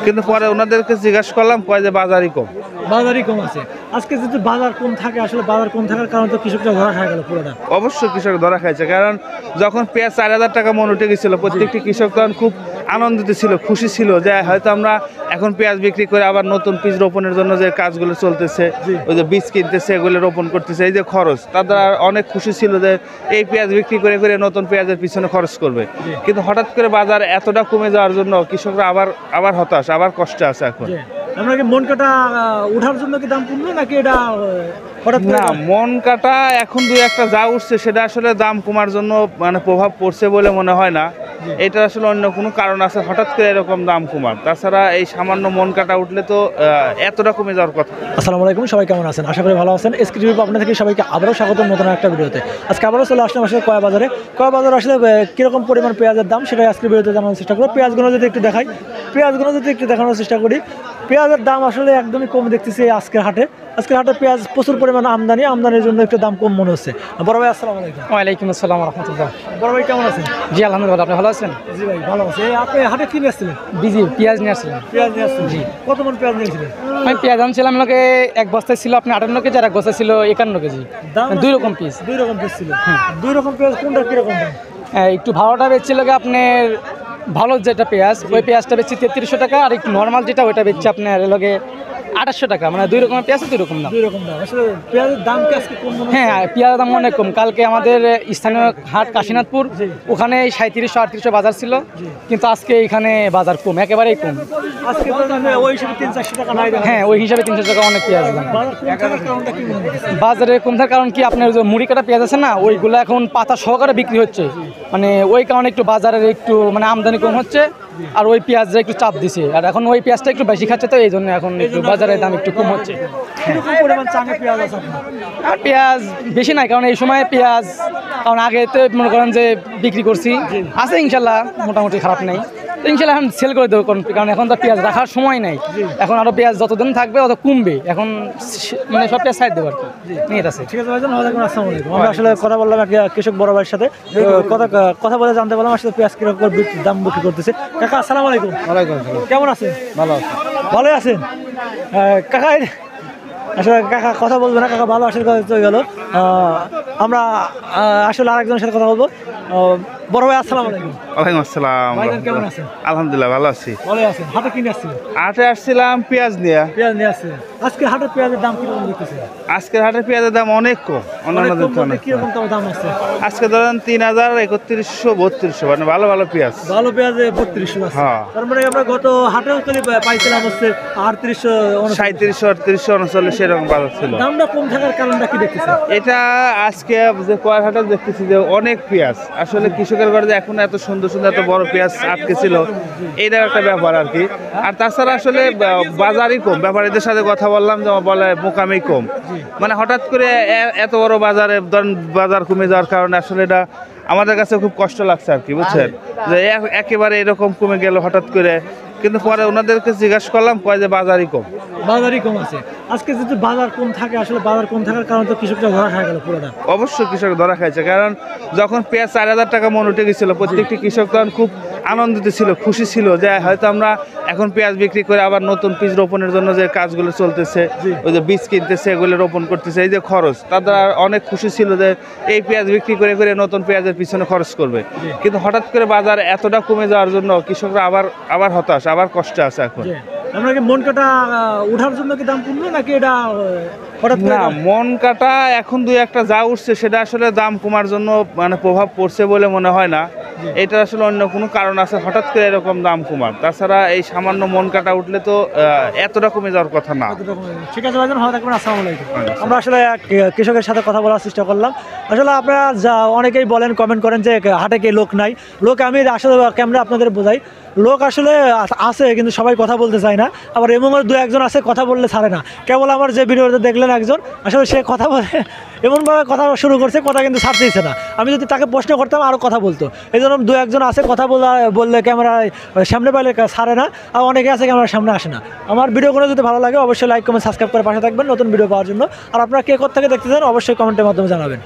কিন্তু পরে ওনাদেরকে জিজ্ঞাসা করলাম, কয় যে বাজারই কম। বাজারই কম আছে। আজকে যদি বাজার কম থাকে, আসলে বাজার কম থাকার কারণে তো কৃষকরা ধরা খায় গেল পুরোটা। অবশ্যই কৃষক ধরা খাইছে, কারণ যখন পেঁয়াজ 4,000 টাকা মন উঠে গেছিল, প্রত্যেকটি কৃষক তখন খুব আনন্দিত ছিল, খুশি ছিল যে হয়তো আমরা এখন পেঁয়াজ বিক্রি করে আবার নতুন বীজ রোপণের জন্য যে কাজগুলো চলতেছে, ওই যে বীজ কিনতেছে, এগুলো রোপণ করতেছে, এই যে খরচ, তারা অনেক খুশি ছিল যে এই পেঁয়াজ বিক্রি করে করে নতুন পেঁয়াজের পিছনে খরচ করবে। কিন্তু হঠাৎ করে বাজার এতটা কমে যাওয়ার জন্য কৃষকরা আবার হতাশ, আবার কষ্টে আছে এখন। আমরা কি মন কাটা ওঠার জন্য কি দাম কমলো নাকি এটা হঠাৎ না, মন কাটা এখন দুই একটা যা উঠছে সেটা আসলে দাম কমার জন্য মানে প্রভাব পড়ছে বলে মনে হয় না। এটা আসলে অন্য কোনো কারণ আছে হঠাৎ করে এরকম দাম কমার। তাছাড়া এই সামান্য মন কাটা উঠলে তো এতটা কমে যাওয়ার কথা। আসসালামু আলাইকুম, সবাই কেমন আছেন? আশা করি ভালো আছেন। এসকে টিভি আপনাদের থেকে সবাইকে আবারও স্বাগত নতুন একটা ভিডিওতে। আজকে আবারও চলে আসলাম আসলে কয়া বাজারে আসলে কীরকম পরিমাণ পেঁয়াজের দাম সেটা আজকে ভিডিওতে জানানোর চেষ্টা করবো। পেঁয়াজগুলো যদি একটু দেখানোর চেষ্টা করি। পেঁয়াজের দাম আসলে একদমই কম দেখতেছি আজকের হাটে পেঁয়াজ প্রচুর পরিমাণ আমদানির জন্য একটু দাম কম মনে হচ্ছে। বড় ভাই আসসালামু আলাইকুম। ওয়ালাইকুম আসসালাম রাহমাতুল্লাহ। বড় ভাই কেমন আছেন? জি আলহামদুলিল্লাহ, আপনি ভালো আছেন? জি ভাই ভালো আছি। আপনি হাটে কি নিয়ে আসছিলেন? পেঁয়াজ নিয়ে আসছিলেন। জি। কত মন পেঁয়াজ নিয়েছিলেন? আমি পেঁয়াজ আনছিলাম, লোকে এক বস্তায় ছিল আপনি 58 কেজি, আর এক বস্তায় ছিল 51 কেজি। দুই রকম পিস ছিল। দুই রকম পেঁয়াজ কোনটা কিরকম দাম? একটু ভালোটা বেচছিল আপনার, ভালো যেটা পেঁয়াজ ওই পেঁয়াজটা বেচছি 3300 টাকা, আর একটু নর্মাল যেটা ওইটা বেচছি আপনার লগে 2800 টাকা। মানে দুই রকমের পেঁয়াজ, দুই রকম দাম। আসলে পেঁয়াজের দাম কি আজকে কম মনে হচ্ছে? হ্যাঁ, পেঁয়াজের দাম অনেক কম। কালকে আমাদের স্থানীয় হাট কাশীনাথপুর, ওখানে 3700-3800 বাজার ছিল, কিন্তু আজকে এখানে বাজার কম, একেবারেই কম। আজকে ওই হিসেবে 300-400 টাকা নাই। হ্যাঁ, ওই হিসাবে 300 টাকা অনেক পেঁয়াজ দাম। বাজারে কম থাকার কারণ কি, আপনার যে মুড়ি কাটা পেঁয়াজ আছে না, ওইগুলো এখন পাতা সহকারে বিক্রি হচ্ছে, মানে ওই কারণে একটু বাজারের একটু মানে আমদানি কম হচ্ছে, আর ওই পেঁয়াজটা একটু চাপ দিছে, আর এখন ওই পেঁয়াজটা একটু বেশি খাচ্ছে, তো এই জন্য এখন একটু বাজারের দাম একটু কম হচ্ছে। আর পেঁয়াজ বেশি নাই, কারণ এই সময় পেঁয়াজ, কারণ আগে তো মনে করেন যে বিক্রি করছি আছে, ইনশাল্লাহ মোটামুটি খারাপ নেই, তো ইনশাল্লাহ এখন সেল করে দেবো, কারণ এখন তো পেঁয়াজ রাখার সময় নাই। এখন আরো পেঁয়াজ যতদিন থাকবে তত কমবে, এখন মানে সব পেঁয়াজ সাইড দেবো আর কি, নিয়ে আছে। ঠিক আছে ভাই, আমরা আসলে কথা বললাম কৃষক বড় ভাইয়ের সাথে, কথা বলে জানতে পারলাম আসলে পেঁয়াজ কিরকম দাম বিক্রি করতেছে। কাকা আসসালামু আলাইকুম। কেমন আছেন? ভালো আছেন কাকা? আসলে কাকা কথা বলবে না, কাকা ভালো আসলে চলে গেল। আমরা আসলে আরেকজনের সাথে কথা বলবো। বড় ভাই আসসালামু আলাইকুম। ওয়ালাইকুম আসসালাম। কেমন আছেন? আলহামদুলিল্লাহ ভালো আছি। ভালো আছেন। হাটে কিনে আসছিলেন? হাটে আসছিলাম পেঁয়াজ নিয়ে আসছিলেন। আজকে হাটের পেঁয়াজের দাম কিরকম দেখতেছেন? আজকের হাটের পেঁয়াজের দাম অনেক কম, অন্যান্য কিরকম দাম আছে? আজকে ধরেন 3000, 3100, 3200, মানে ভালো পেঁয়াজ। ভালো পেঁয়াজ 3200 আছে। তার মানে আমরা গত হাটেও পাইছিলাম হচ্ছে 3800, 3700, 3800, 3900 এরকম বাজার ছিল। দামটা কম থাকার কারণটা কি দেখতেছেন? এটা আজকে যে কয়েক হাটে দেখতেছি যে অনেক পেঁয়াজ, আসলে কৃষকের ঘরে যে এখন এত সুন্দর এত বড় পেঁয়াজ আটকে ছিল, এইটা একটা ব্যাপার আর কি। আর তাছাড়া আসলে বাজারই কম, ব্যাপারীদের সাথে কথা বললাম যে বলে মোকামই কম, মানে হঠাৎ করে এত বড় বাজারে বাজার কমে যাওয়ার কারণে আসলে এটা আমাদের কাছে খুব কষ্ট লাগছে আর কি, বুঝছেন, যে একেবারে এরকম কমে গেল হঠাৎ করে। কিন্তু পরে ওনাদেরকে জিজ্ঞাসা করলাম, কয় যে বাজারই কম আছে। আজকে যদি বাজার কম থাকে, আসলে বাজার কম থাকার কারণে তো কৃষকরা ধরা খায় গেল পুরোটা। অবশ্যই কৃষক ধরা খাইছে, কারণ যখন পেঁয়াজ 4000 টাকা মন উঠে গেছিল, প্রত্যেকটি কৃষক তখন খুব আনন্দিত ছিল, খুশি ছিল যে হয়তো আমরা এখন পেঁয়াজ বিক্রি করে আবার নতুন বীজ রোপণের জন্য যে কাজগুলো চলতেছে, ওই যে বীজ কিনতেছে, এগুলো রোপণ করতেছে, এই যে খরচ, তারা অনেক খুশি ছিল যে এই পেঁয়াজ বিক্রি করে করে নতুন পেঁয়াজের পিছনে খরচ করবে। কিন্তু হঠাৎ করে বাজার এতটা কমে যাওয়ার জন্য কৃষকরা আবার হতাশ, আবার কষ্টে আছে এখন। আমরা কি মন কাটা ওঠার জন্য কি দাম কমলো নাকি এটা হঠাৎ? না, মন কাটা এখন দুই একটা যা উঠছে সেটা আসলে দাম কমার জন্য মানে প্রভাব পড়ছে বলে মনে হয় না। এটা আসলে অন্য কোনো কারণ আছে হঠাৎ করে এরকম দাম কমার। তাছাড়া এই সামান্য মন কাটা উঠলে তো এতটা কমে যাওয়ার কথা না। ঠিক আছে ভাইজান, ভালো থাকবেন। আসসালামু আলাইকুম। আমরা আসলে কৃষকের সাথে কথা বলার চেষ্টা করলাম। আসলে আপনারা অনেকেই বলেন, কমেন্ট করেন যে হাটে কে লোক নাই। লোক আমি আসলে ক্যামেরা আপনাদের বোঝাই, লোক আসলে আছে কিন্তু সবাই কথা বলতে চায় না। আবার এমন দু একজন আছে কথা বললে ছাড়ে না। কেবল আমার যে ভিডিওতে দেখলেন একজন, আসলে সে কথা বলে এমনভাবে কথা শুরু করছে, কথা কিন্তু ছাড়তেইছে না। আমি যদি তাকে প্রশ্ন করতাম আরও কথা বলতো। এই জন্য দু একজন আছে কথা বললে ক্যামেরায় সামনে পাইলে ছাড়ে না, আর অনেকে আছে ক্যামেরার সামনে আসে না। আমার ভিডিওগুলো যদি ভালো লাগে অবশ্যই লাইক, কমেন্ট, সাবস্ক্রাইব করে পাশে থাকবেন নতুন ভিডিও পাওয়ার জন্য। আর আপনারা কে কোথা থেকে দেখতেছেন অবশ্যই কমেন্টের মাধ্যমে জানাবেন।